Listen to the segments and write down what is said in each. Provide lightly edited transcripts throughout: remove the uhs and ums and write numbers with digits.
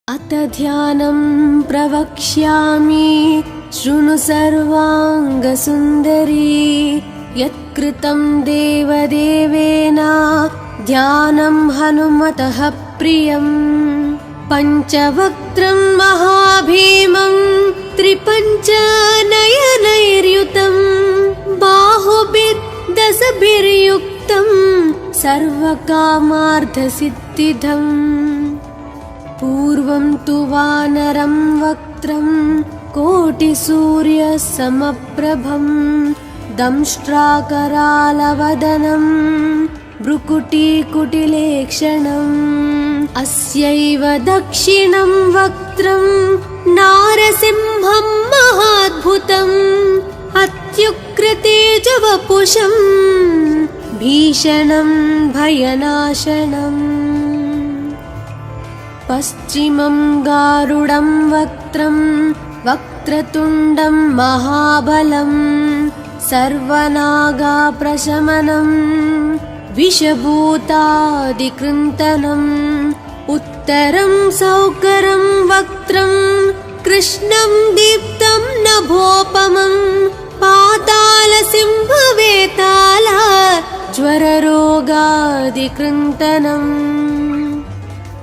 अत ध्यानं प्रवक्ष्यामि शृणु सर्वाङ्गसुन्दरी। यत्कृतं देवदेवेन ध्यानं हनुमतः प्रियम्। पञ्चवक्त्रं महाभीमं त्रिपञ्चनयनैर्युतं बाहुभिर्दशभिर्युक्तं सर्वकामार्थसिद्धिदम्। पूर्वं तु वानरं वक्त्रं कोटिसूर्यसमप्रभं दंष्ट्राकरालवदनं भ्रुकुटीकुटिलेक्षणम्। अस्यैव दक्षिणं वक्त्रं नारसिंहं महाद्भुतम् अत्युग्रतेजवपुषं भीषणं भयनाशनम्। पश्चिमं गारुडं वक्त्रं वक्रतुण्डं महाबलं सर्वनागाप्रशमनं विषभूतादिकृन्तनम्। उत्तरं सौकरं वक्त्रं कृष्णं दीप्तं नभोपमं पातालसिंहवेताल ज्वररोगादिकृन्तनम्।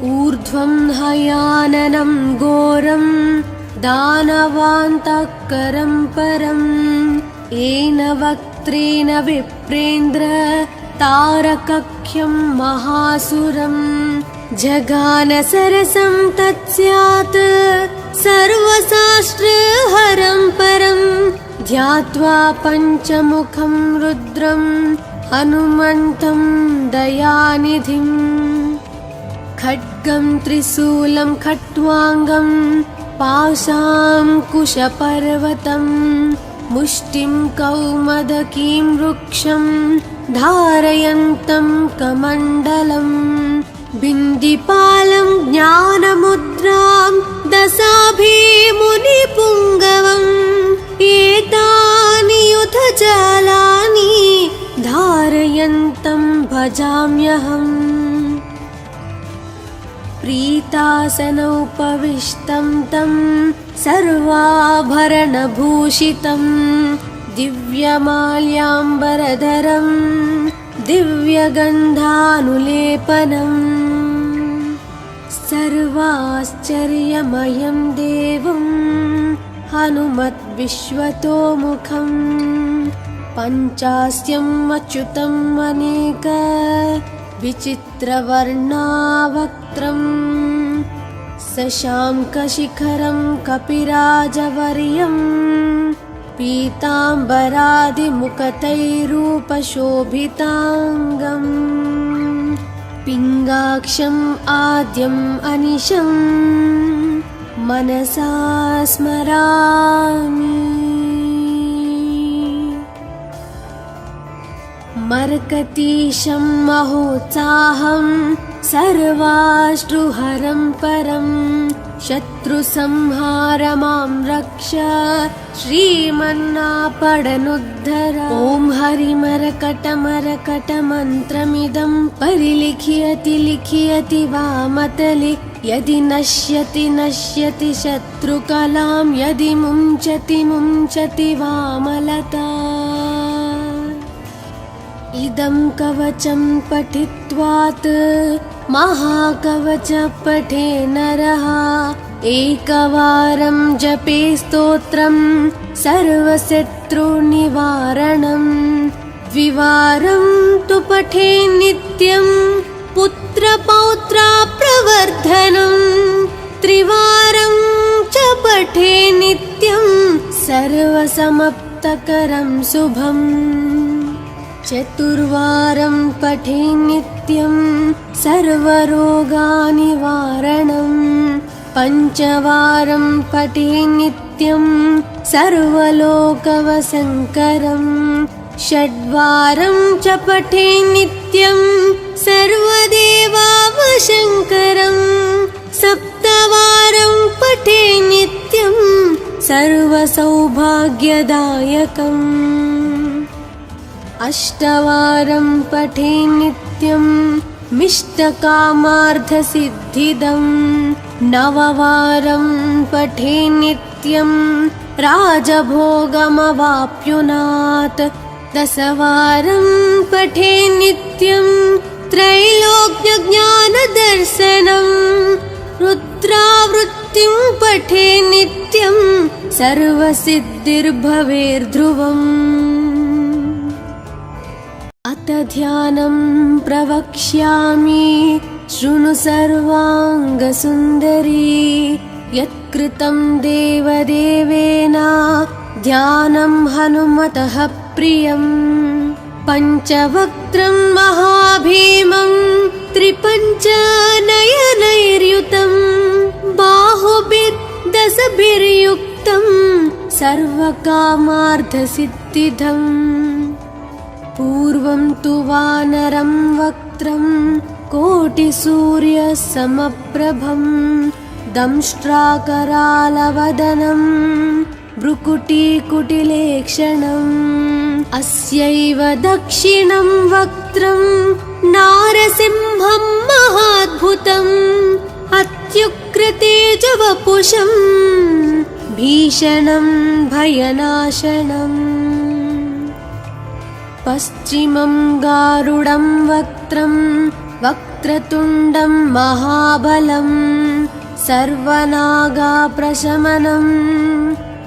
ऊर्ध्वं हयाननं घोरं दानवान्तकरं परम् येन वक्त्रेण विप्रेन्द्र तारकख्यं महासुरम्। जगानसरसं तत्स्यात् सर्वशास्त्रहरं परं ध्यात्वा पञ्चमुखं रुद्रं हनुमन्तं दयानिधिम्। खड्गं त्रिशूलं खट्वाङ्गं पाशाङ्कुशपर्वतं मुष्टिं कौमदकीं वृक्षं धारयन्तं कमण्डलम्। बिन्दिपालं ज्ञानमुद्रां दशाभिमुनिपुङ्गवम् एतानि युधजालानि धारयन्तं भजाम्यहम्। प्रीतासनोपविष्टं तं सर्वाभरणभूषितं दिव्यमाल्याम्बरधरं दिव्यगन्धानुलेपनम्। सर्वाश्चर्यमयं देवं हनुमद्विश्वतोमुखं पञ्चास्यम् अच्युतम् अनेक विचित्रवर्णावक्त्रम्। शशाङ्कशिखरं कपिराजवर्यं पीताम्बरादिमुकुटैरूपशोभिताङ्गम्। पिङ्गाक्षम् आद्यम् अनिशं मनसा स्मरामि। मर्कतीशं महोत्साहं सर्वाश्रुहरं परं शत्रुसंहारमां रक्ष श्रीमन्नापडनुद्धर। ॐ हरिमरकटमरकटमन्त्रमिदं परिलिख्यति लिख्यति वामतले। यदि नश्यति नश्यति शत्रुकलां यदि मुञ्चति मुञ्चति वामलता। इदं कवचं पठित्वात् महाकवच पठे नरः एकवारं जपे स्तोत्रं सर्वशत्रुनिवारणम्। द्विवारं तु पठे नित्यं पुत्रपौत्राप्रवर्धनम्। त्रिवारं च पठे नित्यं सर्वसमाप्तकरं शुभम्। चतुर्वारं पठे नित्यं सर्वरोगनिवारणम्। पञ्चवारं पठे नित्यं सर्वलोकवशङ्करम्। षड्वारं च पठे नित्यं सर्वदेवावशङ्करम्। सप्तवारं पठे नित्यं सर्वसौभाग्यदायकम्। अष्टवारं पठे नित्यं मिष्टकामार्थसिद्धिदम्। नववारं पठे नित्यं राजभोगमवाप्नुयात्। दशवारं पठे नित्यं त्रैलोक्यज्ञानदर्शनं। रुद्रावृत्तिं पठे नित्यं सर्वसिद्धिर्भवेर्ध्रुवम्। अथ ध्यानं प्रवक्ष्यामि शृणु सर्वाङ्गसुन्दरी। यत्कृतं देवदेवेन ध्यानं हनुमतः प्रियम्। पञ्चवक्त्रं महाभीमं त्रिपञ्चनयनैर्युतं। बाहुभिर्दशभिर्युक्तं सर्वकामार्थसिद्धिदम्। पूर्वं तु वानरं वक्त्रं कोटिसूर्यसमप्रभं। दंष्ट्राकरालवदनं भ्रुकुटीकुटिलेक्षणम्। अस्यैव दक्षिणं वक्त्रं नारसिंहं महाद्भुतम्। अत्युग्रतेजवपुषं भीषणं भयनाशनम्। पश्चिमं गारुडं वक्त्रं वक्रतुण्डं महाबलं। सर्वनागाप्रशमनं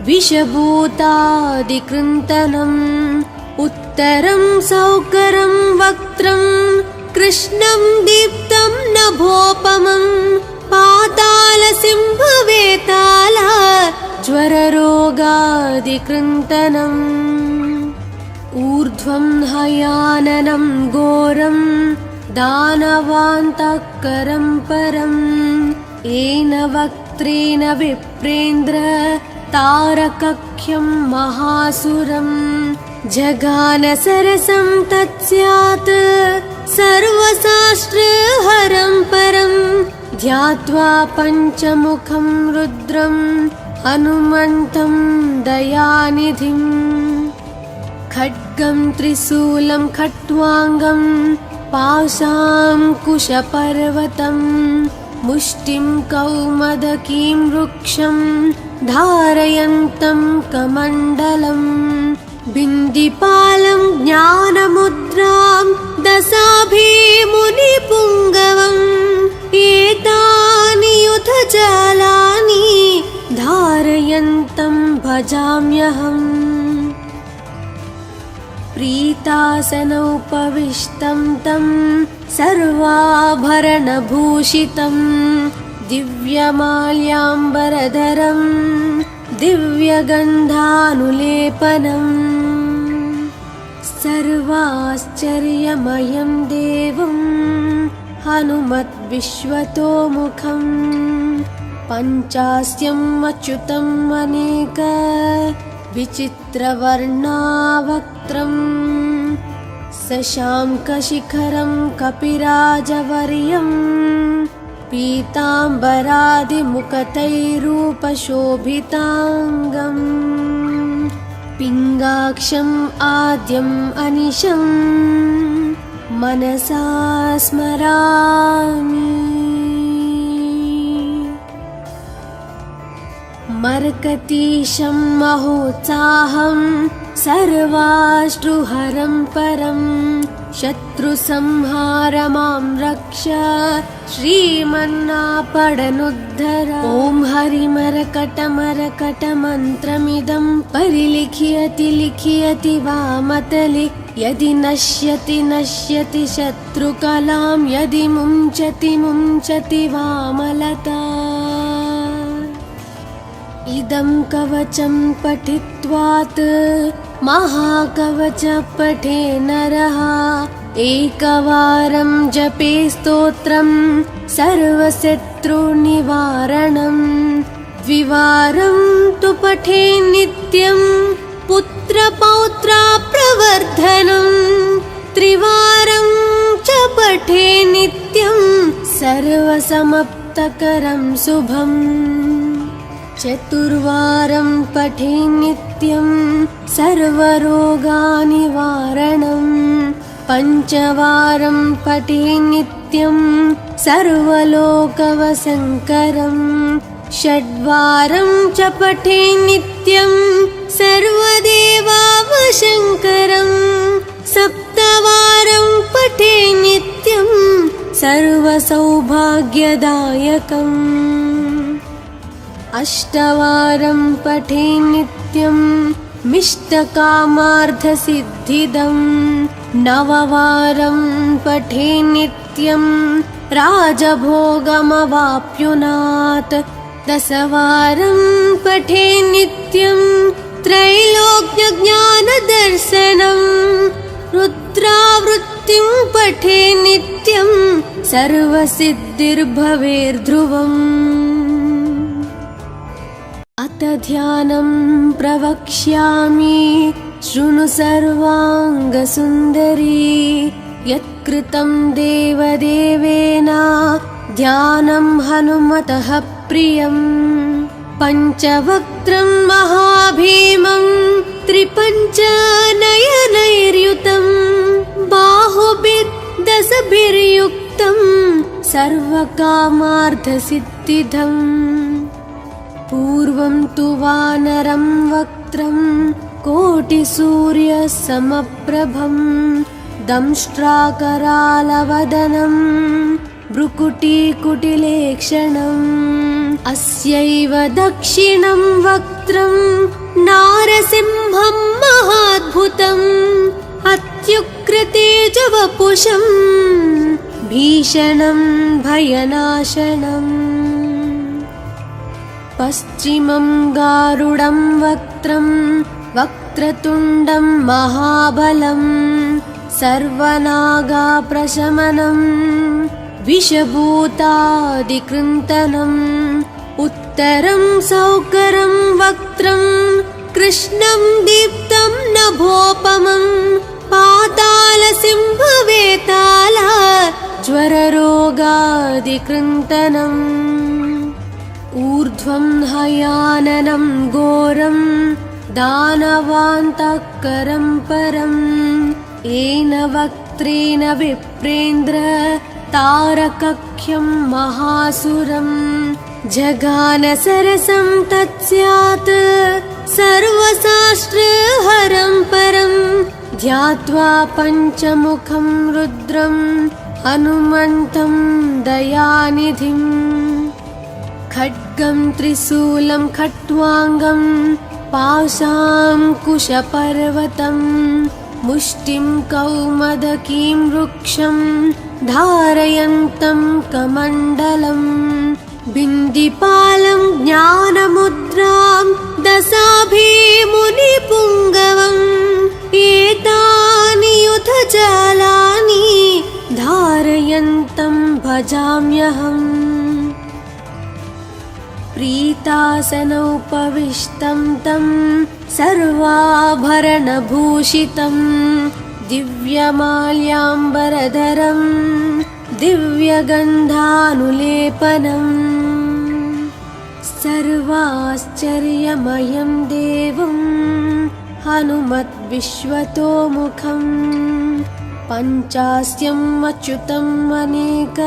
विषभूतादिकृन्तनम्। उत्तरं सौकरं वक्त्रं कृष्णं दीप्तं नभोपमं। पातालसिंहवेताल ज्वररोगादिकृन्तनम्। ऊर्ध्वं हयाननं घोरं दानवान्तःकरं परम्। येन वक्त्रेण विप्रेन्द्र तारकख्यं महासुरम्। जगानसरसं तत्स्यात् सर्वशास्त्रहरं परं। ध्यात्वा पञ्चमुखं रुद्रं हनुमन्तं दयानिधिम्। खड्गं त्रिशूलं खट्वाङ्गं पाशाङ्कुशपर्वतं। मुष्टिं कौमदकीं वृक्षं धारयन्तं कमण्डलम्। बिन्दिपालं ज्ञानमुद्रां दशाभिमुनिपुङ्गवम्। एतानि युधजालानि धारयन्तं भजाम्यहम्। प्रीतासनोपविष्टं तं सर्वाभरणभूषितं। दिव्यमाल्याम्बरधरं दिव्यगन्धानुलेपनम्। सर्वाश्चर्यमयं देवं हनुमद्विश्वतोमुखम्। पञ्चास्यम् अच्युतम् अनेक विचित्रवर्णावक्त्रम्। शशाङ्कशिखरं कपिराजवर्यं। पीताम्बरादिमुकुटैरूपशोभिताङ्गम्। पिङ्गाक्षम् आद्यम् अनिशं मनसा स्मरामि। मर्कतीशं महोत्साहं सर्वाश्रुहरं परं। शत्रुसंहारमां रक्ष श्रीमन्नापडनुद्धर। ॐ हरिमरकटमरकटमन्त्रमिदं परिलिख्यति लिख्यति वामतले। यदि नश्यति नश्यति शत्रुकलां यदि मुञ्चति मुञ्चति वामलता। इदं कवचं पठित्वात् महाकवच पठे नरः। एकवारं जपे स्तोत्रं सर्वशत्रुनिवारणम्। द्विवारं तु पठे नित्यं पुत्रपौत्राप्रवर्धनम्। त्रिवारं च पठे नित्यं सर्वसमाप्तकरं शुभम्। चतुर्वारं पठे नित्यं सर्वरोगनिवारणम्। पञ्चवारं पठे नित्यं नित्यं सर्वलोकवसङ्करम् षड्वारं च पठे नित्यं सर्वदेवावशङ्करम् सप्तवारं पठे नित्यं सर्वसौभाग्यदायकम् अष्टवारं पठे नित्यं मिष्टकामार्थसिद्धिदम् नववारं पठे नित्यं राजभोगमवाप्युनात् दशवारं पठे नित्यं त्रैलोक्यज्ञानदर्शनम् रुद्रावृत्तिं पठे नित्यं सर्वसिद्धिर्भवेर्ध्रुवम् अथ ध्यानं प्रवक्ष्यामि शृणु सर्वाङ्गसुन्दरी यत्कृतं देवदेवेन ध्यानं हनुमतः प्रियम् पञ्चवक्त्रं महाभीमं त्रिपञ्चनयनैर्युतं बाहुभिर्दशभिर्युक्तं सर्वकामार्थसिद्धिदम् पूर्वं तु वानरं वक्त्रं कोटिसूर्यसमप्रभं दंष्ट्राकरालवदनं भ्रुकुटीकुटिलेक्षणम् अस्यैव दक्षिणं वक्त्रं नारसिंहं महाद्भुतम् अत्युग्रतेजवपुषं भीषणं भयनाशनम् पश्चिमं गारुडं वक्त्रं वक्रतुण्डं महाबलं सर्वनागाप्रशमनं विषभूतादिकृन्तनम् उत्तरं सौकरं वक्त्रं कृष्णं दीप्तं नभोपमं पातालसिंहवेताल ज्वररोगादिकृन्तनम् ऊर्ध्वं हयाननं घोरं दानवान्तःकरं परम् येन वक्त्रेण विप्रेन्द्र तारकख्यं महासुरम् जगानसरसं तत्स्यात् सर्वशास्त्रहरं परं ध्यात्वा पञ्चमुखं रुद्रं हनुमन्तं दयानिधिम् खड्गं त्रिशूलं खट्वाङ्गं पाशाङ्कुशपर्वतं मुष्टिं कौमदकीं वृक्षं धारयन्तं कमण्डलम् बिन्दिपालं ज्ञानमुद्रां दशाभिमुनिपुङ्गवम् एतानि युधजालानि धारयन्तं भजाम्यहम् प्रीतासनोपविष्टं तं सर्वाभरणभूषितं दिव्यमाल्याम्बरधरं दिव्यगन्धानुलेपनम् सर्वाश्चर्यमयं देवं हनुमद्विश्वतोमुखम् पञ्चास्यम् अच्युतम् अनेक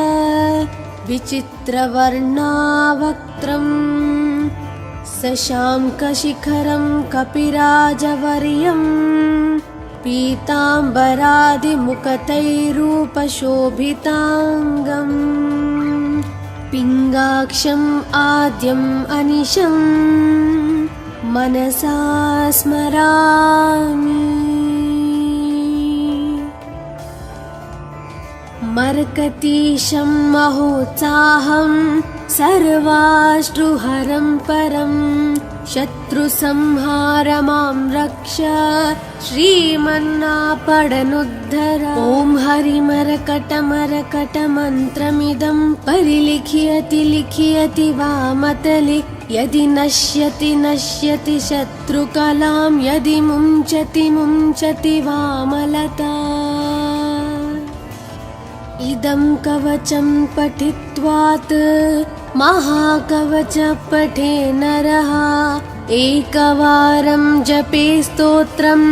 विचित्रवर्णावक्त्रम् शशाङ्कशिखरं कपिराजवर्यं पीताम्बरादिमुखतैरूपशोभिताङ्गम् पिङ्गाक्षम् आद्यम् अनिशं मनसा स्मरामि मर्कतीशं महोत्साहं सर्वाश्रुहरं परं शत्रुसंहारमां रक्ष श्रीमन्नापडनुद्धर ॐ हरिमरकटमरकटमन्त्रमिदं परिलिख्यति लिख्यति वामतले यदि नश्यति नश्यति शत्रुकलां यदि मुञ्चति मुञ्चति वामलता इदं कवचं पठित्वात् महाकवच पठे नरः एकवारं जपे स्तोत्रं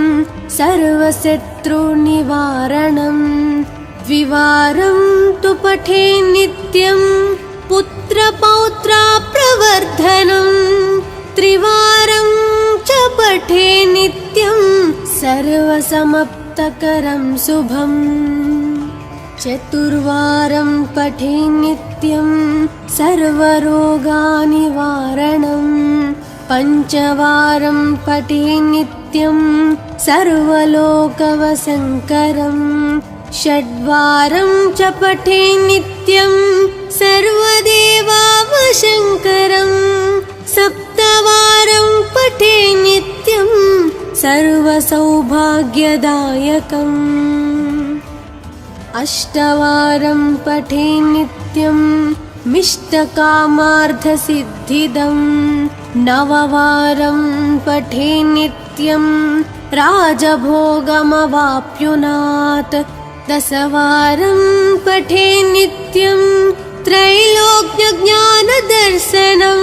सर्वशत्रुनिवारणं द्विवारं तु पठे नित्यं पुत्रपौत्रा प्रवर्धनं त्रिवारं च पठे नित्यं सर्वसमप्तकरं शुभम् चतुर्वारं पठे नित्यं सर्वरोगानिवारणं पञ्चवारं पठे नित्यं सर्वलोकवशङ्करं षड्वारं च पठे नित्यं सर्वदेवावशङ्करं सप्तवारं पठे नित्यं सर्वसौभाग्यदायकम् अष्टवारं पठे नित्यं मिष्टकामार्थसिद्धिदं नववारं पठे नित्यं राजभोगमवाप्नुयात् दशवारं पठे नित्यं त्रैलोक्यज्ञानदर्शनं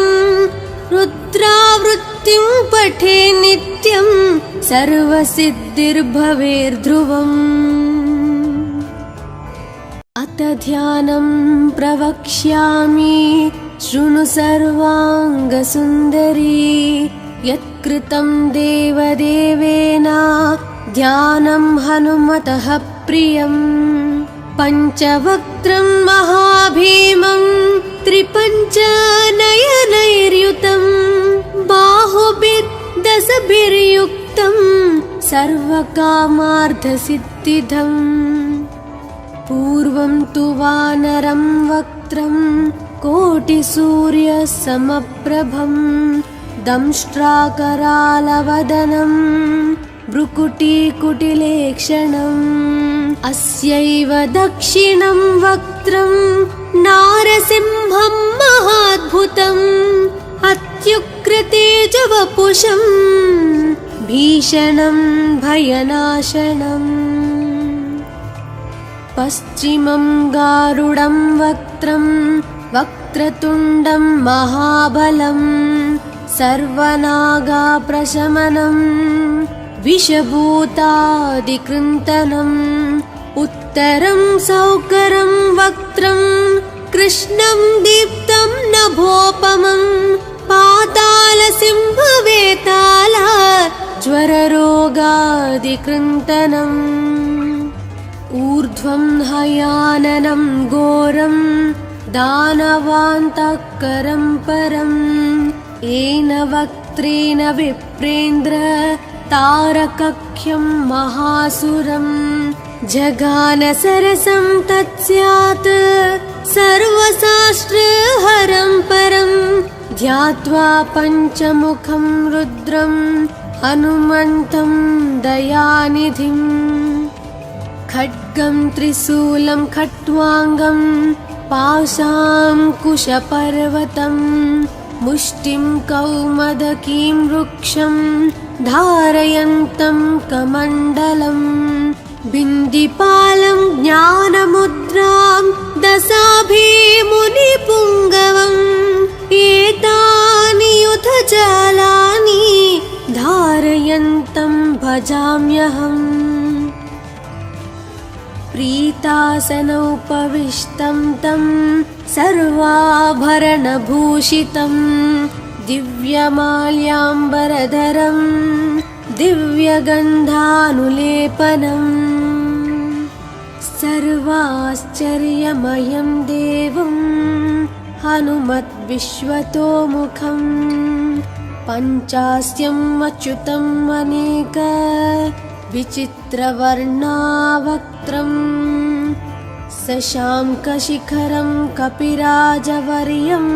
रुद्रावृत्तिं पठे नित्यं सर्वसिद्धिर्भवेर्ध्रुवम् अथ ध्यानं प्रवक्ष्यामि शृणु सर्वाङ्गसुन्दरी यत्कृतं देवदेवेन ध्यानं हनुमतः प्रियम् पञ्चवक्त्रं महाभीमं त्रिपञ्चनयनैर्युतं बाहुभिर्दशभिर्युक्तं सर्वकामार्थसिद्धिदम् पूर्वं तु वानरं वक्त्रं कोटिसूर्यसमप्रभं दंष्ट्राकरालवदनं भ्रुकुटीकुटिलेक्षणम् अस्यैव दक्षिणं वक्त्रं नारसिंहं महाद्भुतम् अत्युग्रतेजवपुषं भीषणं भयनाशनम् पश्चिमं गारुडं वक्त्रं वक्रतुण्डं महाबलं सर्वनागाप्रशमनं विषभूतादिकृन्तनम् उत्तरं सौकरं वक्त्रं कृष्णं दीप्तं नभोपमं पातालसिंहवेताल ज्वररोगादिकृन्तनम् ऊर्ध्वं हयाननं घोरं दानवान्तकरं परम् येन वक्त्रेण विप्रेन्द्र तारकख्यं महासुरं जगानसरसं तत्स्यात् सर्वशास्त्रहरं परं ध्यात्वा पञ्चमुखं रुद्रं हनुमन्तं दयानिधिम् खड्गं त्रिशूलं खट्वाङ्गं पाशाङ्कुशपर्वतं मुष्टिं कौमदकीं वृक्षं धारयन्तं कमण्डलं बिन्दिपालं ज्ञानमुद्रां दशाभिमुनिपुङ्गवम् एतानि युधजालानि धारयन्तं भजाम्यहम् प्रीतासनोपविष्टं तं सर्वाभरणभूषितं दिव्यमाल्याम्बरधरं दिव्यगन्धानुलेपनम् सर्वाश्चर्यमयं देवं हनुमद्विश्वतोमुखं पञ्चास्यम् अच्युतम् अनेक विचित्रवर्णावक्त्रं शशाङ्कशिखरं कपिराजवर्यं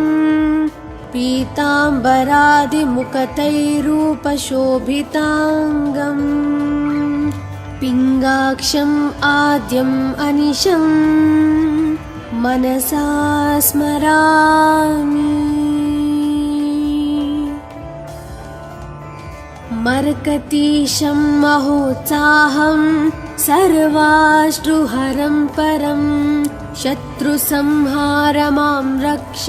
पीताम्बरादिमुकुटैरूपशोभिताङ्गम् पिङ्गाक्षम् आद्यम् अनिशं मनसा स्मरामि। मर्कतीशं महोत्साहं सर्वाश्रुहरं परं शत्रुसंहारमां रक्ष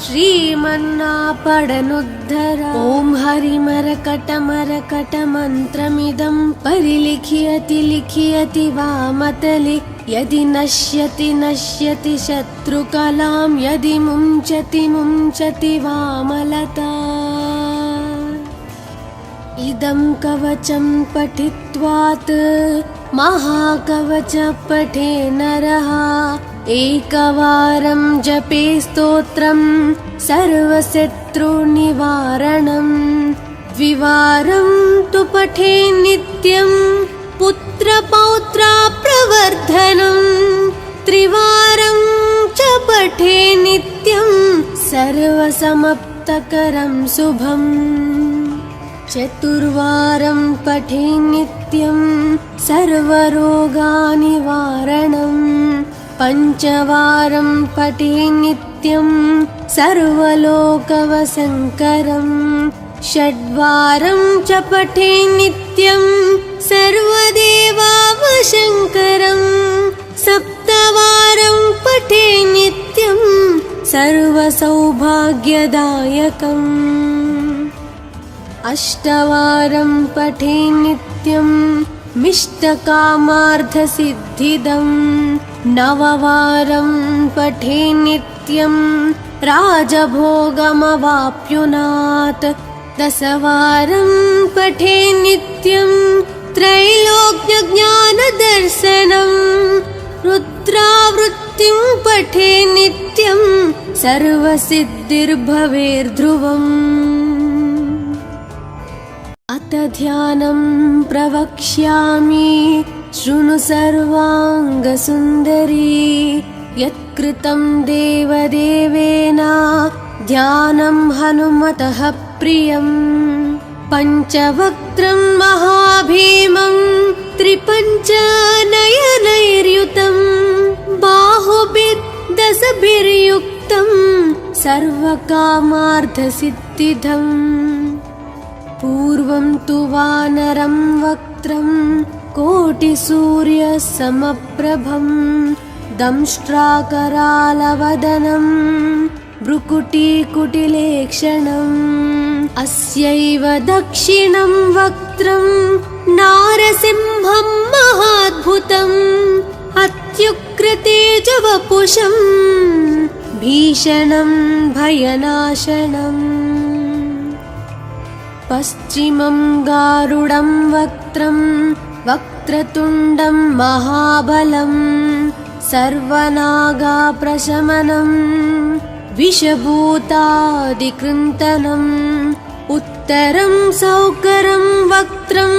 श्रीमन्नापडनुद्धर। ॐ हरिमरकटमरकटमन्त्रमिदं परिलिख्यति लिख्यति वामतले। यदि नश्यति नश्यति शत्रुकलां यदि मुञ्चति मुञ्चति वामलता। इदं कवचं पठित्वात् महाकवच पठे नरः। एकवारं जपे स्तोत्रं सर्वशत्रुनिवारणं। द्विवारं तु पठे नित्यं पुत्रपौत्राप्रवर्धनं। त्रिवारं च पठे नित्यं सर्वसमाप्तकरं शुभम्। चतुर्वारं पठे नित्यं सर्वरोगनिवारणं। पञ्चवारं पठे नित्यं सर्वलोकवशङ्करम्। षड्वारं च पठे नित्यं सर्वदेवावशङ्करम्। सप्तवारं पठे नित्यं सर्वसौभाग्यदायकम्। अष्टवारं पठे नित्यं मिष्टकामार्थसिद्धिदम्। नववारं पठे नित्यं राजभोगमवाप्नुयात्। दशवारं पठे नित्यं त्रैलोक्यज्ञानदर्शनं। रुद्रावृत्तिं पठे नित्यं सर्वसिद्धिर्भवेर्ध्रुवम्। अथ ध्यानं प्रवक्ष्यामि शृणु सर्वाङ्गसुन्दरी। यत्कृतं देवदेवेन ध्यानं हनुमतः प्रियम्। पञ्चवक्त्रं महाभीमं त्रिपञ्चनयनैर्युतं। बाहुभिर्दशभिर्युक्तं सर्वकामार्थसिद्धिदम्। पूर्वं तु वानरं वक्त्रं कोटिसूर्यसमप्रभं। दंष्ट्राकरालवदनं भ्रुकुटीकुटिलेक्षणम्। अस्यैव दक्षिणं वक्त्रं नारसिंहं महाद्भुतम्। अत्युग्रतेजवपुषं भीषणं भयनाशनम्। पश्चिमं गारुडं वक्त्रं वक्रतुण्डं महाबलं। सर्वनागाप्रशमनं विषभूतादिकृन्तनम्। उत्तरं सौकरं वक्त्रं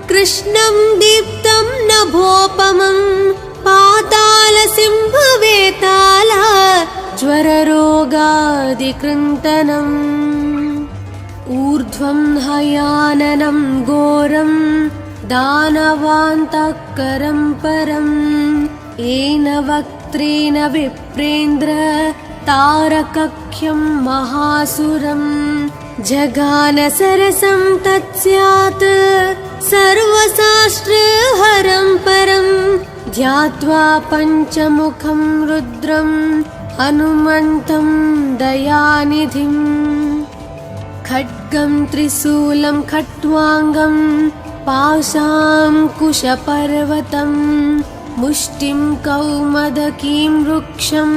कृष्णं दीप्तं नभोपमं। पातालसिंहवेताल ज्वररोगादिकृन्तनम्। ऊर्ध्वं हयाननं घोरं दानवान्तकरं परम्। येन वक्त्रेण विप्रेन्द्र तारकख्यं महासुरम्। जगानसरसं तत्स्यात् सर्वशास्त्रहरं परं। ध्यात्वा पञ्चमुखं रुद्रं हनुमन्तं दयानिधिम्। खड्गं त्रिशूलं खट्वाङ्गं पाशाङ्कुशपर्वतं। मुष्टिं कौमदकीं वृक्षं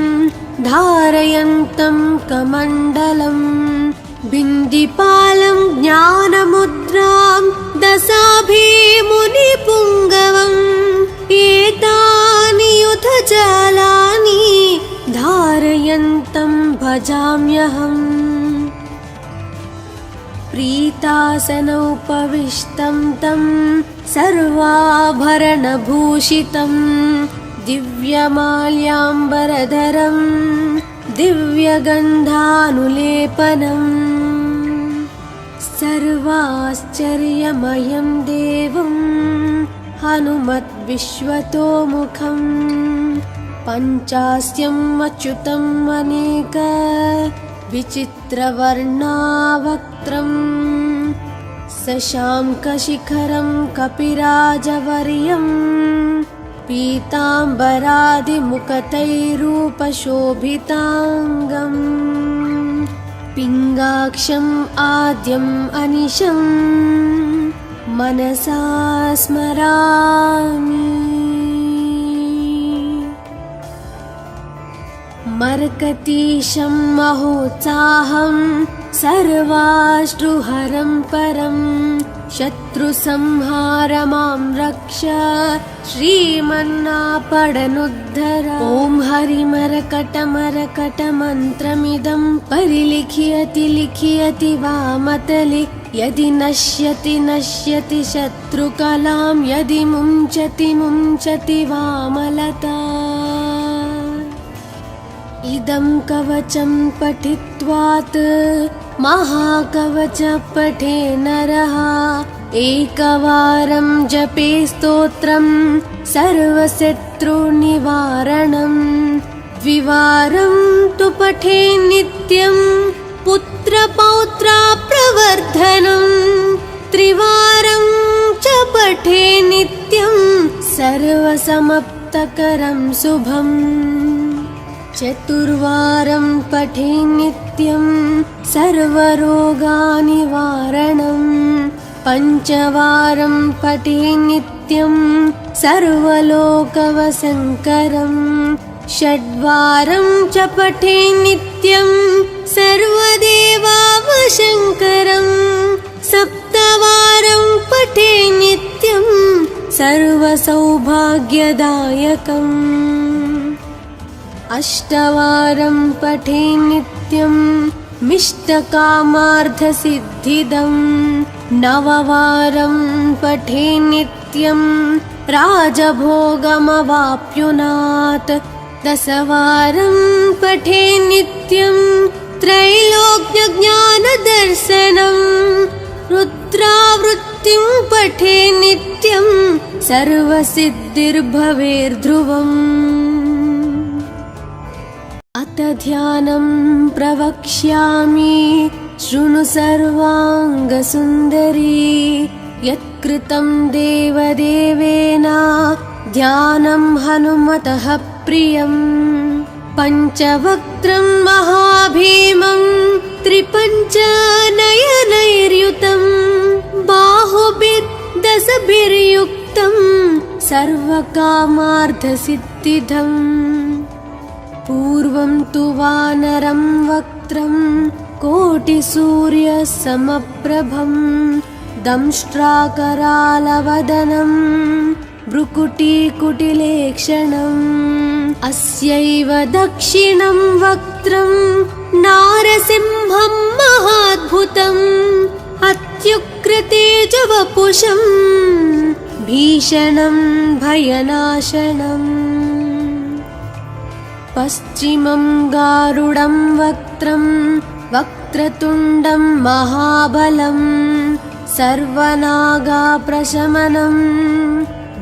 धारयन्तं कमण्डलम्। बिन्दिपालं ज्ञानमुद्रां दशाभिमुनिपुङ्गवम्। एतानि युधजालानि धारयन्तं भजाम्यहम्। प्रीतासनोपविष्टं तं सर्वाभरणभूषितं। दिव्यमाल्याम्बरधरं दिव्यगन्धानुलेपनम्। सर्वाश्चर्यमयं देवं हनुमद्विश्वतोमुखम्। पञ्चास्यम् अच्युतम् अनेक विचित्रवर्णावक्त्रम्। शशाङ्कशिखरं कपिराजवर्यं पीताम्बरादिमुकतैरूपशोभिताङ्गम् पिङ्गाक्षम् आद्यम् अनिशम् मनसा स्मरामि। मर्कतीशं महोत्साहं सर्वाश्रुहरं परं शत्रुसंहार मां रक्ष श्रीमन्नापडनुद्धर। ॐ हरिमरकटमरकटमन्त्रमिदं परिलिख्यति लिख्यति वामतले यदि नश्यति नश्यति शत्रुकलां यदि मुञ्चति मुञ्चति वामलता। इदं कवचं पठित्वात् महाकवच पठे नरः एकवारं जपे स्तोत्रं सर्वशत्रुनिवारणं द्विवारं तु पठे नित्यं पुत्रपौत्रा प्रवर्धनं त्रिवारं च पठे नित्यं सर्वसमाप्तकरं शुभम् चतुर्वारं पठे नित्यं सर्वरोगनिवारणं पञ्चवारं पठे नित्यं सर्वलोकवशङ्करं षड्वारं च पठे नित्यं सर्वदेवावशङ्करं सप्तवारं पठे नित्यं सर्वसौभाग्यदायकम् अष्टवारं पठे नित्यं मिष्टकामार्थसिद्धिदं नववारं पठे नित्यं राजभोगमवाप्नुयात् दशवारं पठे नित्यं त्रैलोक्यज्ञानदर्शनं रुद्रावृत्तिं पठे नित्यं सर्वसिद्धिर्भवेर्ध्रुवम्। अथ ध्यानं प्रवक्ष्यामि शृणु सर्वाङ्गसुन्दरी यत्कृतं देवदेवेन ध्यानं हनुमतः प्रियम् पञ्चवक्त्रं महाभीमं त्रिपञ्चनयनैर्युतं बाहुभिर्दशभिर्युक्तं सर्वकामार्थसिद्धिदम् पूर्वं तु वानरं वक्त्रं कोटिसूर्यसमप्रभं दंष्ट्राकरालवदनं भ्रुकुटीकुटिलेक्षणम् अस्यैव दक्षिणं वक्त्रं नारसिंहं महाद्भुतम् अत्युग्रतेजवपुषं भीषणं भयनाशनम् पश्चिमं गारुडं वक्त्रं वक्रतुण्डं महाबलं सर्वनागाप्रशमनं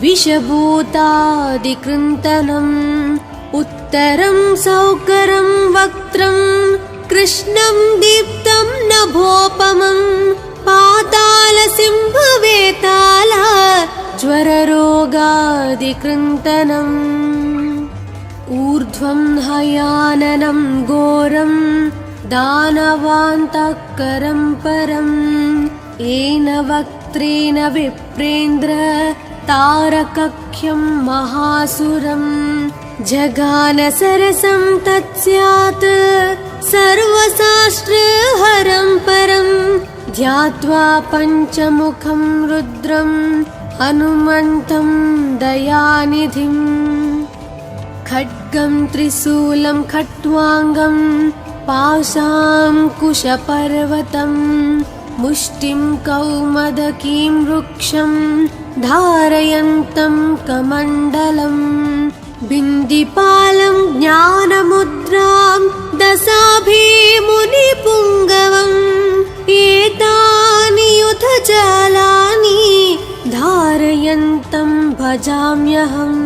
विषभूतादिकृन्तनम् उत्तरं सौकरं वक्त्रं कृष्णं दीप्तं नभोपमं पातालसिंहवेताल ज्वररोगादिकृन्तनम् ऊर्ध्वं हयाननं घोरं दानवान्तकरं परम् येन वक्त्रेण विप्रेन्द्र तारकख्यं महासुरं जगानसरसं तत्स्यात् सर्वशास्त्रहरं परं ध्यात्वा पञ्चमुखं रुद्रं हनुमन्तं दयानिधिम् खड्गं त्रिशूलं खट्वाङ्गं पाशाङ्कुशपर्वतं मुष्टिं कौमदकीं वृक्षं धारयन्तं कमण्डलं बिन्दिपालं ज्ञानमुद्रां दशाभिमुनिपुङ्गवम् एतानि युधजालानि धारयन्तं भजाम्यहम्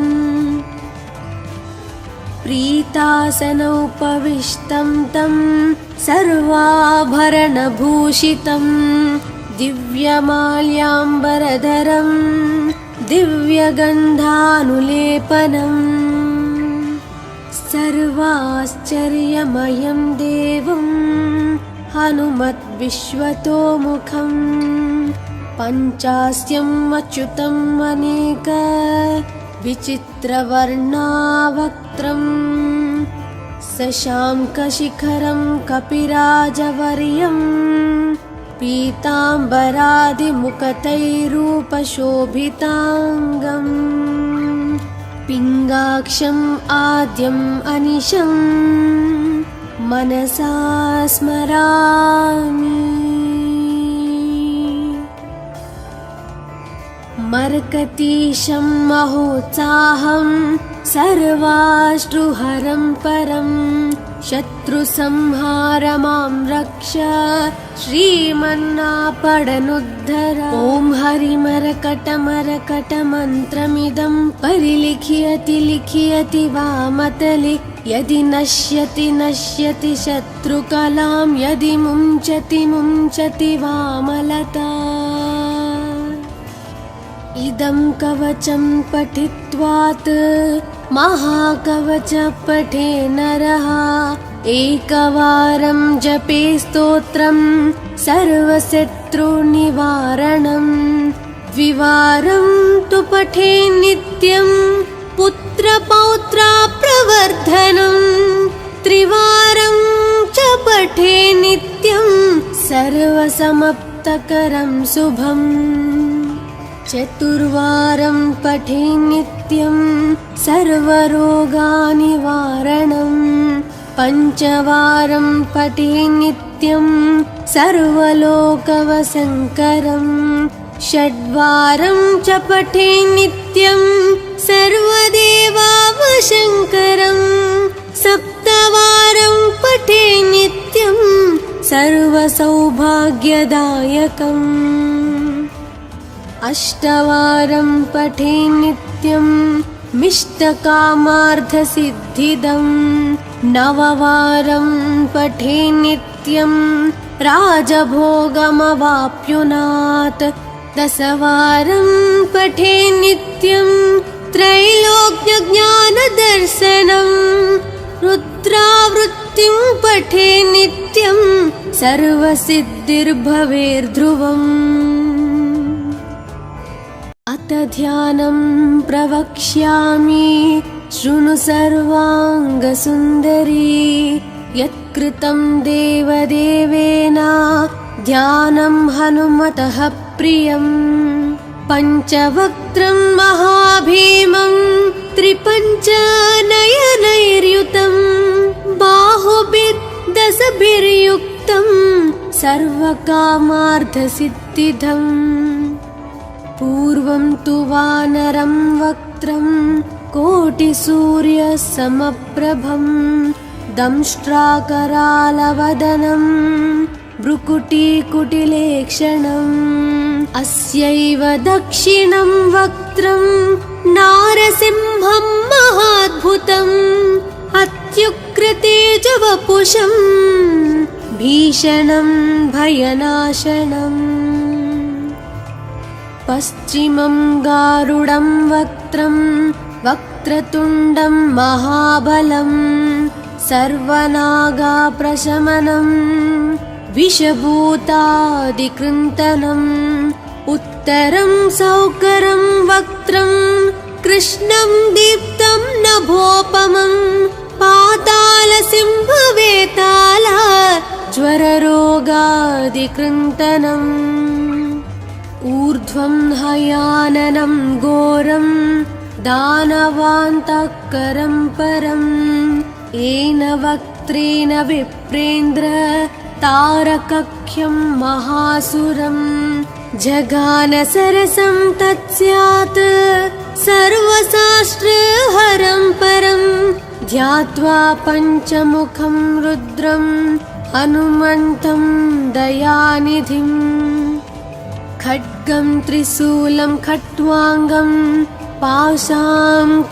प्रीतासनोपविष्टं तं सर्वाभरणभूषितं दिव्यमाल्याम्बरधरं दिव्यगन्धानुलेपनम् सर्वाश्चर्यमयं देवं हनुमद्विश्वतोमुखम् पञ्चास्यम् अच्युतम् अनेक विचित्रवर्णावक्त्रम् शशाङ्कशिखरं कपिराजवर्यं पीताम्बरादिमुकुटैरूपशोभिताङ्गम् पिङ्गाक्षम् आद्यम् अनिशम् मनसा स्मरामि। मर्कतीशं महोत्साहं सर्वाश्रुहरं परं शत्रुसंहारमां रक्ष श्रीमन्नापडनुद्धर। ॐ हरिमरकटमरकटमन्त्रमिदं परिलिख्यति लिख्यति वामतले यदि नश्यति नश्यति शत्रुकलां यदि मुञ्चति मुञ्चति वामलता। इदं कवचं पठित्वात् महाकवच पठे नरः एकवारं जपे स्तोत्रं सर्वशत्रुनिवारणम् द्विवारं तु पठे नित्यं पुत्रपौत्राप्रवर्धनम् त्रिवारं च पठे नित्यं सर्वसमाप्तकरं शुभम् चतुर्वारं पठे नित्यं सर्वरोगनिवारणम् पञ्चवारं पठे नित्यं सर्वलोकवशङ्करम् षड्वारं च पठे नित्यं सर्वदेवावशङ्करम् सप्तवारं पठे नित्यं सर्वसौभाग्यदायकम् अष्टवारं पठे नित्यं मिष्टकामार्थसिद्धिदम् नववारं पठे नित्यं राजभोगमवाप्नुयात् दशवारं पठे नित्यं त्रैलोक्यज्ञानदर्शनं रुद्रावृत्तिं पठे नित्यं सर्वसिद्धिर्भवेर्ध्रुवम्। अथ ध्यानं प्रवक्ष्यामि शृणु सर्वाङ्गसुन्दरी यत्कृतं देवदेवेन ध्यानं हनुमतः प्रियम् पञ्चवक्त्रं महाभीमं त्रिपञ्चनयनैर्युतं बाहुभिर्दशभिर्युक्तं सर्वकामार्थसिद्धिदम् पूर्वं तु वानरं वक्त्रं कोटिसूर्यसमप्रभं दंष्ट्राकरालवदनं भ्रुकुटीकुटिलेक्षणम् अस्यैव दक्षिणं वक्त्रं नारसिंहं महाद्भुतम् अत्युग्रतेजवपुषं भीषणं भयनाशनम् पश्चिमं गारुडं वक्त्रं वक्रतुण्डं महाबलं सर्वनागाप्रशमनं विषभूतादिकृन्तनम् उत्तरं सौकरं वक्त्रं कृष्णं दीप्तं नभोपमं पातालसिंहवेताल ज्वररोगादिकृन्तनम् ऊर्ध्वं हयाननं घोरं दानवान्तकरं परम् येन वक्त्रेण विप्रेन्द्र तारकख्यं महासुरं जगानसरसं तत्स्यात् सर्वशास्त्रहरं परं ध्यात्वा पञ्चमुखं रुद्रं हनुमन्तं दयानिधिम् खड्गं त्रिशूलं खट्वाङ्गं पाशाङ्कुशपर्वतं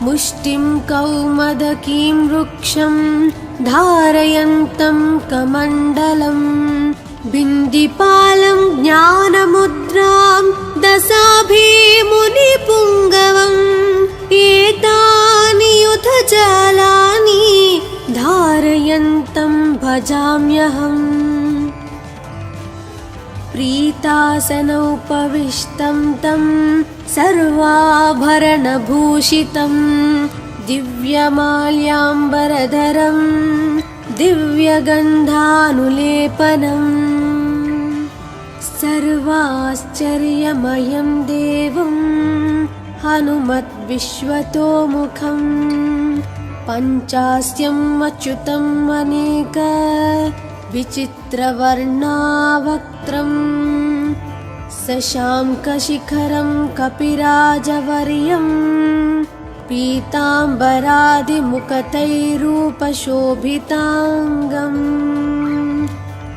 मुष्टिं कौमदकीं वृक्षं धारयन्तं कमण्डलम् बिन्दिपालं ज्ञानमुद्रां दशाभिमुनिपुङ्गवम् एतानि युधजालानि धारयन्तं भजाम्यहम् प्रीतासनोपविष्टं तं सर्वाभरणभूषितं दिव्यमाल्याम्बरधरं दिव्यगन्धानुलेपनम् सर्वाश्चर्यमयं देवं हनुमद्विश्वतोमुखम् पञ्चास्यम् अच्युतम् अनेक विचित्रवर्णावक्त्रम् शशाङ्कशिखरं कपिराजवर्यम् पीताम्बरादिमुखतैरूपशोभिताङ्गम्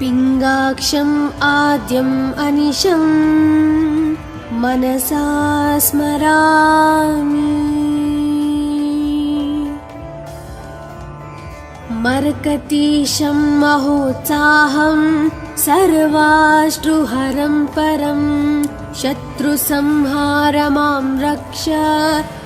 पिङ्गाक्षम् आद्यम् अनिशम् मनसा स्मरामि मर्कतीशं महोत्साहं सर्वाश्रुहरं परं शत्रुसंहारमां रक्ष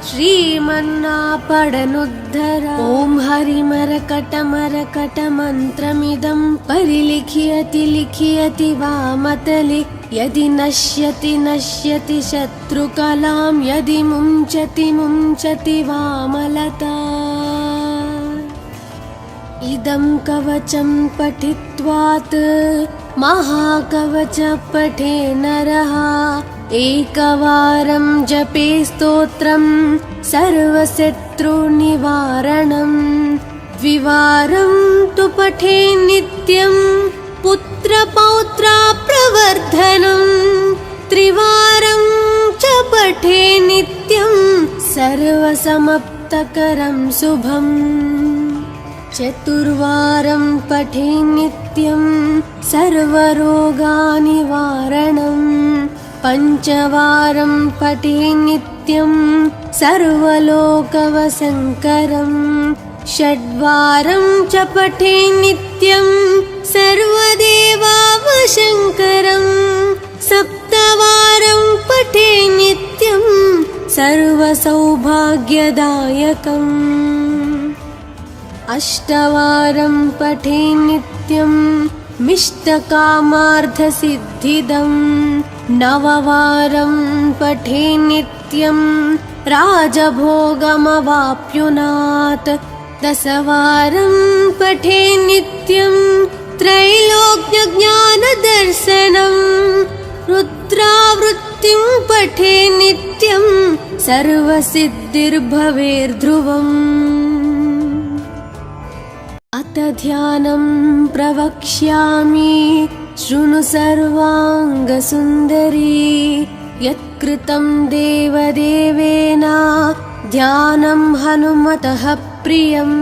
श्रीमन्नापडनुद्धर ॐ हरिमरकटमरकटमन्त्रमिदं परिलिख्यति लिख्यति वामतले यदि नश्यति नश्यति शत्रुकलां यदि मुञ्चति मुञ्चति वामलता इदं कवचं पठित्वात् महाकवच पठे नरः एकवारं जपे स्तोत्रं सर्वशत्रुनिवारणं द्विवारं तु पठे नित्यं पुत्रपौत्राप्रवर्धनं त्रिवारं च पठे नित्यं सर्वसमाप्तकरं शुभम् चतुर्वारं पठे नित्यं सर्वरोगनिवारणं पञ्चवारं पठे नित्यं सर्वलोकवशङ्करं षड्वारं च पठे नित्यं सर्वदेवावशङ्करं सप्तवारं पठे नित्यं सर्वसौभाग्यदायकम् अष्टवारं पठे नित्यं मिष्टकामार्थसिद्धिदं नववारं पठे नित्यं राजभोगमवाप्नुयात् दशवारं पठे नित्यं त्रैलोक्यज्ञानदर्शनं रुद्रावृत्तिं पठे नित्यं सर्वसिद्धिर्भवेर्ध्रुवम् अथ ध्यानं प्रवक्ष्यामि शृणु सर्वाङ्गसुन्दरी यत्कृतं देवदेवेन ध्यानं हनुमतः प्रियम्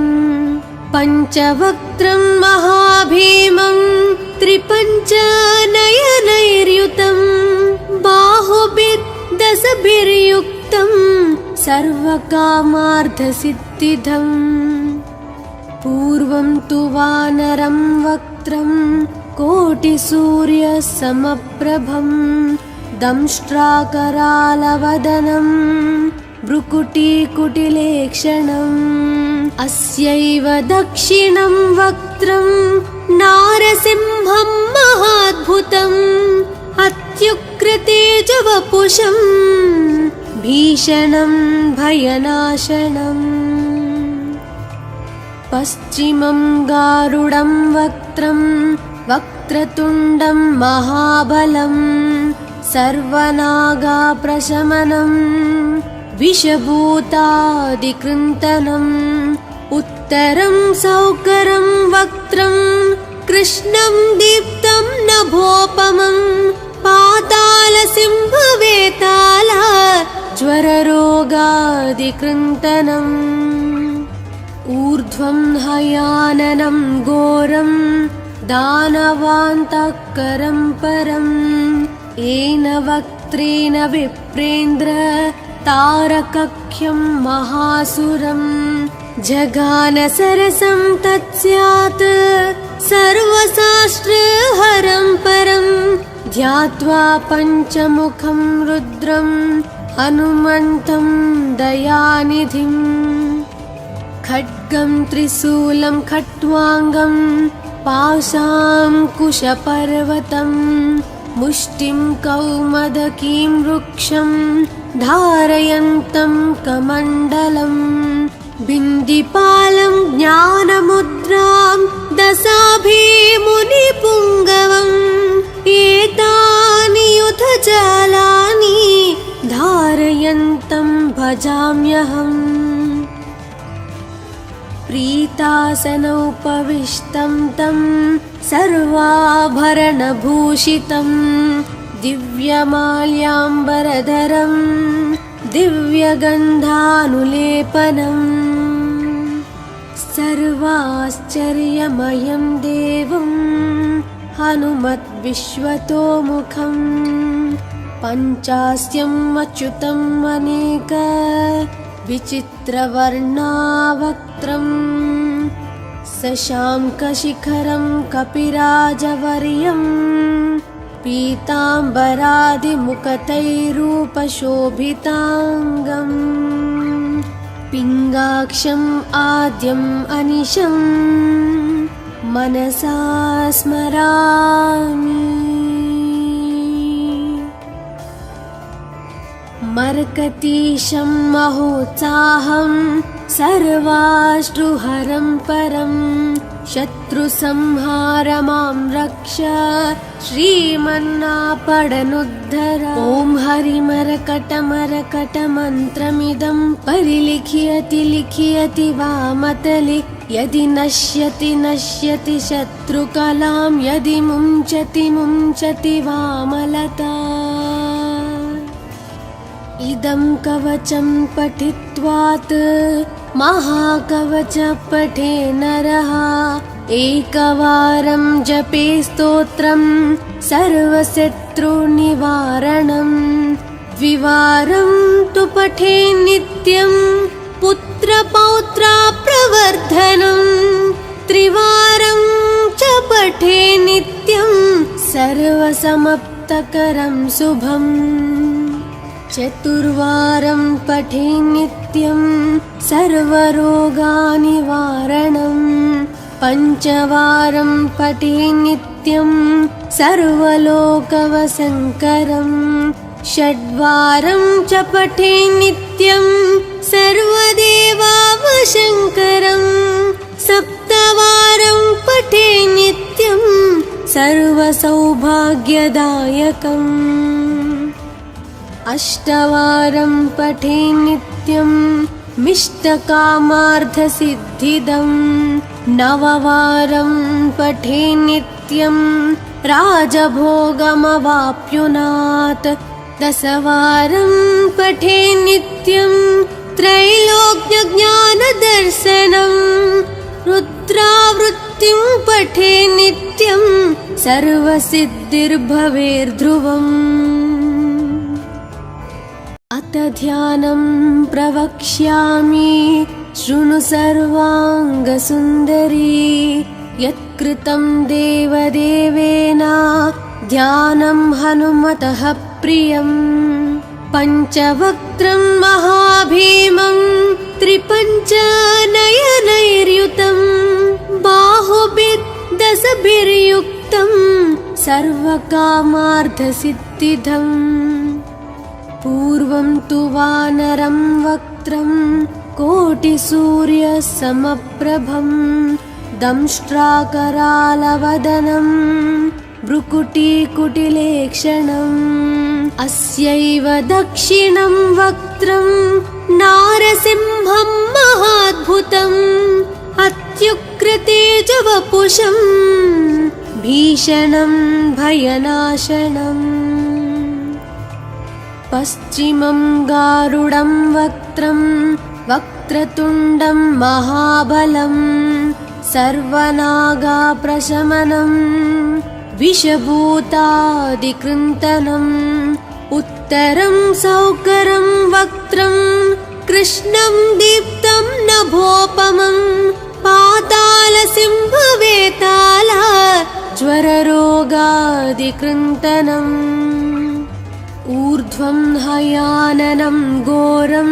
पञ्चवक्त्रं महाभीमं त्रिपञ्चनयनैर्युतं बाहुभिर्दशभिर्युक्तं सर्वकामार्थसिद्धिदम् पूर्वं तु वानरं वक्त्रं कोटिसूर्यसमप्रभं दंष्ट्राकरालवदनं भ्रुकुटीकुटिलेक्षणम् अस्यैव दक्षिणं वक्त्रं नारसिंहं महाद्भुतम् अत्युग्रतेजवपुषं भीषणं भयनाशनम् पश्चिमं गारुडं वक्त्रं वक्रतुण्डं महाबलं सर्वनागाप्रशमनं विषभूतादिकृन्तनम् उत्तरं सौकरं वक्त्रं कृष्णं दीप्तं नभोपमं पातालसिंहवेताल ज्वररोगादिकृन्तनम् ऊर्ध्वं हयाननं घोरं दानवान्तकरं परम् येन वक्त्रेण विप्रेन्द्र तारकख्यं महासुरं जगान सरसं तत्स्यात् सर्वशास्त्रहरं परं ध्यात्वा पञ्चमुखं रुद्रं हनुमन्तं दयानिधिं खड्गं त्रिशूलं खट्वाङ्गं पाशाङ्कुशपर्वतं मुष्टिं कौमदकीं वृक्षं धारयन्तं कमण्डलं बिन्दिपालं ज्ञानमुद्रां दशाभिमुनिपुङ्गवम् एतानि युधजालानि धारयन्तं भजाम्यहम् प्रीतासनोपविष्टं तं सर्वाभरणभूषितं दिव्यमाल्याम्बरधरं दिव्यगन्धानुलेपनम् सर्वाश्चर्यमयं देवं हनुमद्विश्वतोमुखं पञ्चास्यम् अच्युतम् अनेक विचित्रवर्णावक्त्रम् शशाङ्कशिखरं कपिराजवर्यं पीताम्बरादिमुकुटैरूपशोभिताङ्गम् पिङ्गाक्षम् आद्यम् अनिशं मनसा स्मरामि मर्कतीशं महोत्साहं सर्वाश्रुहरं परं शत्रुसंहारमां रक्ष श्रीमन्नापडनुद्धर ॐ हरिमरकटमरकटमन्त्रमिदं परिलिख्यति लिख्यति वामतले यदि नश्यति नश्यति शत्रुकलां यदि मुञ्चति मुञ्चति वामलता इदं कवचं पठित्वात् महाकवच पठे नरः एकवारं जपे स्तोत्रं सर्वशत्रुनिवारणं द्विवारं तु पठे नित्यं पुत्रपौत्राप्रवर्धनं त्रिवारं च पठे नित्यं सर्वसमाप्तकरं शुभम् चतुर्वारं पठे नित्यं सर्वरोगनिवारणं पञ्चवारं पठे नित्यं सर्वलोकवशङ्करं षड्वारं च पठे नित्यं सर्वदेवावशङ्करं सप्तवारं पठे नित्यं सर्वसौभाग्यदायकम् अष्टवारं पठे नित्यं मिष्टकामार्थसिद्धिदं नववारं पठे नित्यं राजभोगमवाप्नुयात् दशवारं पठे नित्यं त्रैलोक्यज्ञानदर्शनं रुद्रावृत्तिं पठे नित्यं सर्वसिद्धिर्भवेर्ध्रुवम् अथ ध्यानं प्रवक्ष्यामि शृणु सर्वाङ्गसुन्दरी यत्कृतं देवदेवेन ध्यानं हनुमतः प्रियम् पञ्चवक्त्रं महाभीमं त्रिपञ्चनयनैर्युतं बाहुभिर्दशभिर्युक्तं सर्वकामार्थसिद्धिदम् पूर्वं तु वानरं वक्त्रं कोटिसूर्यसमप्रभं दंष्ट्राकरालवदनं भ्रुकुटीकुटिलेक्षणम् अस्यैव दक्षिणं वक्त्रं नारसिंहं महाद्भुतम् अत्युग्रतेजवपुषं भीषणं भयनाशनम् पश्चिमं गारुडं वक्त्रं वक्रतुण्डं महाबलं सर्वनागाप्रशमनं विषभूतादिकृन्तनम् उत्तरं सौकरं वक्त्रं कृष्णं दीप्तं नभोपमं पातालसिंहवेताल ज्वररोगादिकृन्तनम् ऊर्ध्वं हयाननं घोरं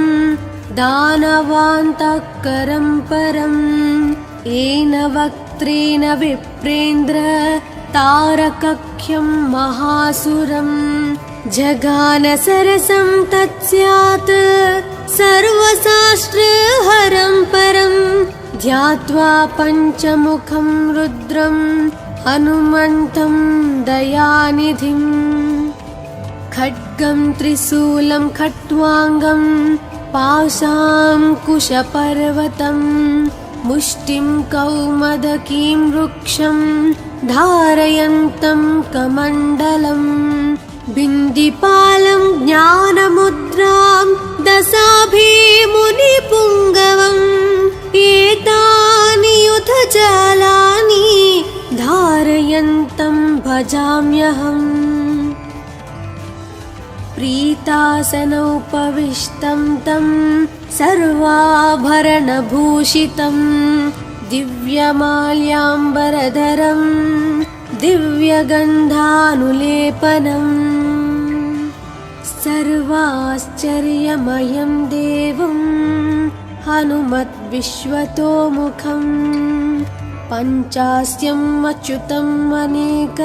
दानवान्तःकरं परम् येन वक्त्रेण विप्रेन्द्र तारकख्यं महासुरम् जगानसरसं तत्स्यात् सर्वशास्त्रहरं परं ध्यात्वा पञ्चमुखं रुद्रं हनुमन्तं दयानिधिम् खड्गं त्रिशूलं खट्वाङ्गं पाशाङ्कुशपर्वतं मुष्टिं कौमदकीं वृक्षं धारयन्तं कमण्डलम् बिन्दिपालं ज्ञानमुद्रां दशाभिमुनिपुङ्गवम् एतानि युधजालानि धारयन्तं भजाम्यहम् प्रीतासनोपविष्टं तं सर्वाभरणभूषितं दिव्यमाल्याम्बरधरं दिव्यगन्धानुलेपनम् सर्वाश्चर्यमयं देवं हनुमद्विश्वतोमुखम् पञ्चास्यम् अच्युतम् अनेक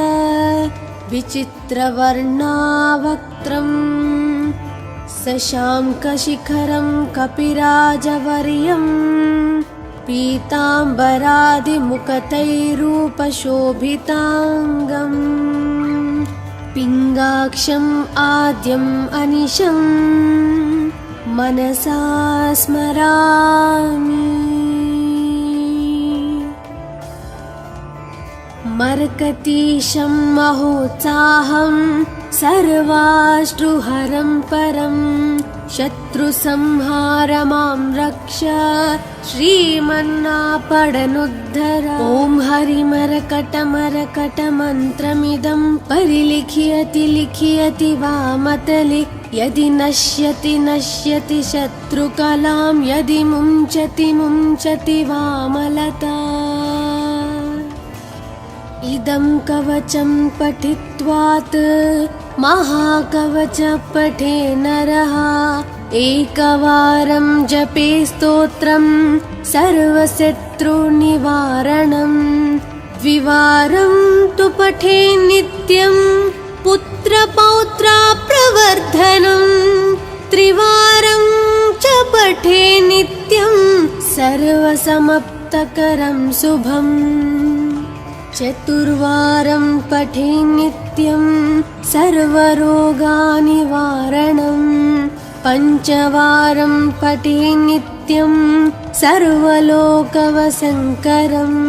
विचित्रवर्णावक्त्रम् शशाङ्कशिखरं कपिराजवर्यम् पीताम्बरादिमुकुटैरूपशोभिताङ्गम् पिङ्गाक्षम् आद्यम् अनिशम् मनसा स्मरामि मर्कतीशं महोत्साहं सर्वाश्रुहरं परं शत्रुसंहारमां रक्ष श्रीमन्नापडनुद्धर ॐ हरिमरकटमरकटमन्त्रमिदं परिलिख्यति लिख्यति वामतले यदि नश्यति नश्यति शत्रुकलां यदि मुञ्चति मुञ्चति वामलता इदं कवचं पठित्वात् महाकवच पठे नरः एकवारं जपे स्तोत्रं सर्वशत्रुनिवारणम् द्विवारं तु पठे नित्यं पुत्रपौत्राप्रवर्धनम् त्रिवारं च पठे नित्यं सर्वसमाप्तकरं शुभम् चतुर्वारं पठे नित्यं सर्वरोगनिवारणम् पञ्चवारं पठे नित्यं सर्वलोकवशङ्करम्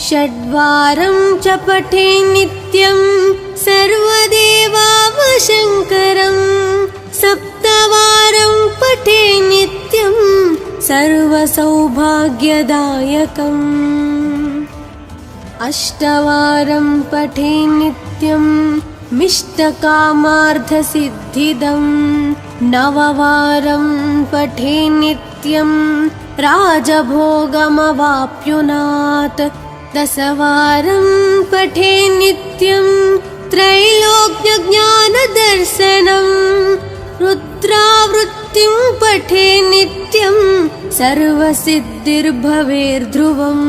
षड्वारं च पठे नित्यं सर्वदेवावशङ्करम् सप्तवारं पठे नित्यं सर्वसौभाग्यदायकम् अष्टवारं पठे नित्यं मिष्टकामार्थसिद्धिदम् नववारं पठे नित्यं राजभोगमवाप्नुयात् दशवारं पठे नित्यं त्रैलोक्यज्ञानदर्शनम् रुद्रावृत्तिं पठे नित्यं सर्वसिद्धिर्भवेर्ध्रुवम्